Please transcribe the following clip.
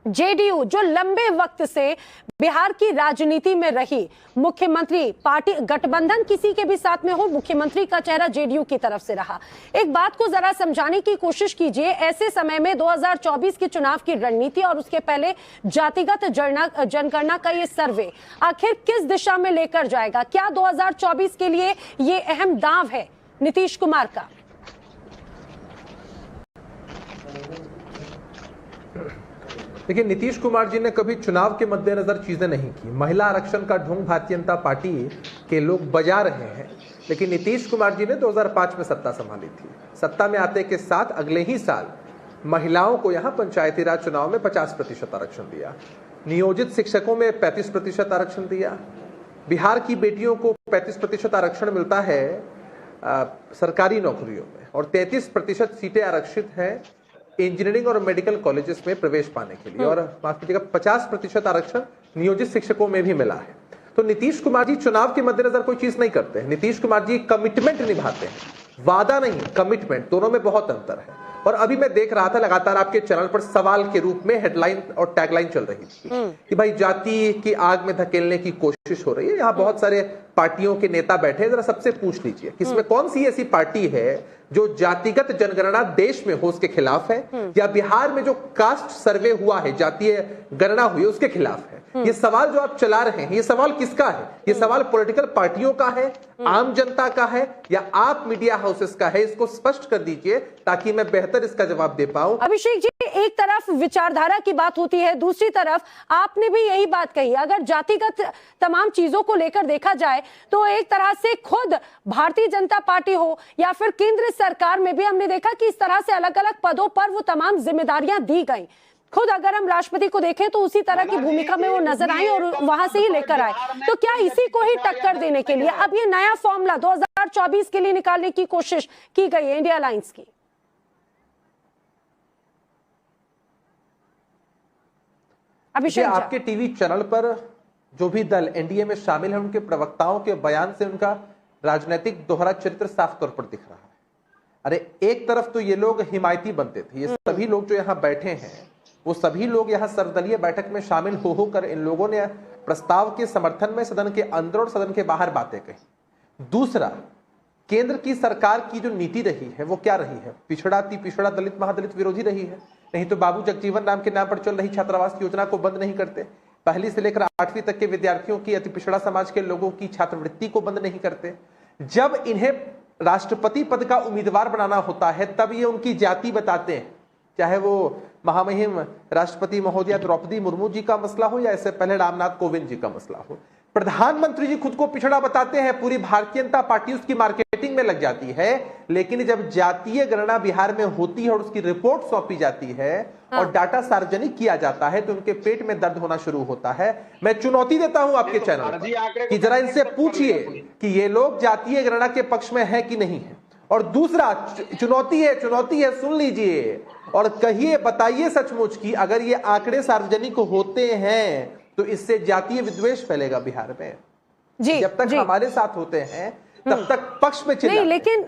JDU जो लंबे वक्त से बिहार की राजनीति में रही, मुख्यमंत्री पार्टी गठबंधन किसी के भी साथ में हो, मुख्यमंत्री का चेहरा जेडीयू की तरफ से रहा। एक बात को जरा समझाने की कोशिश कीजिए, ऐसे समय में 2024 के चुनाव की रणनीति और उसके पहले जातिगत जनगणना का ये सर्वे आखिर किस दिशा में लेकर जाएगा? क्या 2024 के लिए ये अहम दांव है नीतीश कुमार का? देखिए, नीतीश कुमार जी ने कभी चुनाव के मद्देनजर चीजें नहीं की। महिला आरक्षण का ढोंग भारतीय जनता पार्टी के लोग बजा रहे हैं, लेकिन नीतीश कुमार जी ने 2005 में सत्ता संभाली थी। सत्ता में आते के साथ अगले ही साल महिलाओं को यहां पंचायती राज चुनाव में 50% आरक्षण दिया, नियोजित शिक्षकों में 35% आरक्षण दिया, बिहार की बेटियों को 35% आरक्षण मिलता है सरकारी नौकरियों में, और 33% सीटें आरक्षित हैं इंजीनियरिंग और मेडिकल कॉलेजेस में प्रवेश पाने के लिए, और माफ कीजिएगा 50% आरक्षण नियोजित शिक्षकों में भी मिला है। तो नीतीश कुमार जी चुनाव के मद्देनजर कोई चीज नहीं करते हैं। नीतीश कुमार जी कमिटमेंट निभाते हैं, वादा नहीं, कमिटमेंट, दोनों में बहुत अंतर है। और अभी मैं देख रहा था लगातार आपके चैनल पर सवाल के रूप में हेडलाइन और टैगलाइन चल रही थी कि भाई जाति की आग में धकेलने की कोशिश हो रही है। यहाँ बहुत सारे पार्टियों के नेता बैठे हैं, जरा सबसे पूछ लीजिए किसमें कौन सी ऐसी पार्टी है जो जातिगत जनगणना देश में हो उसके खिलाफ है, या बिहार में जो कास्ट सर्वे हुआ है, जातीय गणना हुई है, उसके खिलाफ है। ये सवाल जो आप चला रहे हैं, ये सवाल किसका है? ये सवाल पॉलिटिकल पार्टियों का है, आम जनता का है, या आप मीडिया हाउसेस का है? इसको स्पष्ट कर दीजिए ताकि मैं बेहतर इसका जवाब दे पाऊं। अभिषेक जी, एक तरफ विचारधारा की बात होती है, दूसरी तरफ आपने भी यही बात कही, अगर जातिगत तमाम चीजों को लेकर देखा जाए तो एक तरह से खुद भारतीय जनता पार्टी हो या फिर केंद्र सरकार में भी हमने देखा कि इस तरह से अलग अलग पदों पर वो तमाम जिम्मेदारियां दी गई। खुद अगर हम राष्ट्रपति को देखें तो उसी तरह की भूमिका में वो नजर आई और वहां से ही लेकर आए। तो क्या इसी को ही टक्कर देने के लिए अब ये नया फॉर्मूला 2024 के लिए निकालने की कोशिश की गई है इंडिया अलायंस की? अभिषेक, आपके टीवी चैनल पर जो भी दल एनडीए में शामिल है, उनके प्रवक्ताओं के बयान से उनका राजनीतिक दोहरा चरित्र साफ तौर पर दिख रहा है। अरे, एक तरफ तो ये लोग हिमायती बनते थे, ये सभी लोग जो यहाँ बैठे हैं वो सभी लोग यहाँ सर्वदलीय बैठक में शामिल हो होकर इन लोगों ने प्रस्ताव के समर्थन में सदन के अंदर और सदन के बाहर बातें कही। दूसरा, केंद्र की सरकार की जो नीति रही है वो क्या रही है? पिछड़ा पिछड़ा दलित महादलित विरोधी रही है। नहीं तो बाबू जगजीवन राम के नाम पर चल रही छात्रावास योजना को बंद नहीं करते, पहली से लेकर 8वीं तक के विद्यार्थियों की, अति पिछड़ा समाज के लोगों की छात्रवृत्ति को बंद नहीं करते। जब इन्हें राष्ट्रपति पद का उम्मीदवार बनाना होता है तब ये उनकी जाति बताते हैं, चाहे वो महामहिम राष्ट्रपति महोदया द्रौपदी मुर्मू जी का मसला हो या इससे पहले रामनाथ कोविंद जी का मसला हो। प्रधानमंत्री जी खुद को पिछड़ा बताते हैं, पूरी भारतीय जनता पार्टी उसकी मार्केटिंग में लग जाती है। लेकिन जब जातीय गणना बिहार में होती है और उसकी रिपोर्ट सौंपी जाती है और डाटा सार्वजनिक किया जाता है तो उनके पेट में दर्द होना शुरू होता है। मैं चुनौती देता हूं आपके चैनल पर कि जरा इनसे पूछिए कि ये लोग जातीय गणना के पक्ष में है कि नहीं है। और दूसरा, चुनौती है, सुन लीजिए और कहिए, बताइए सचमुच कि अगर ये आंकड़े सार्वजनिक होते हैं तो इससे जातीय विद्वेष फैलेगा बिहार में। जी, जब तक हमारे साथ होते हैं तब तक पक्ष में चिल्लाते हैं। लेकिन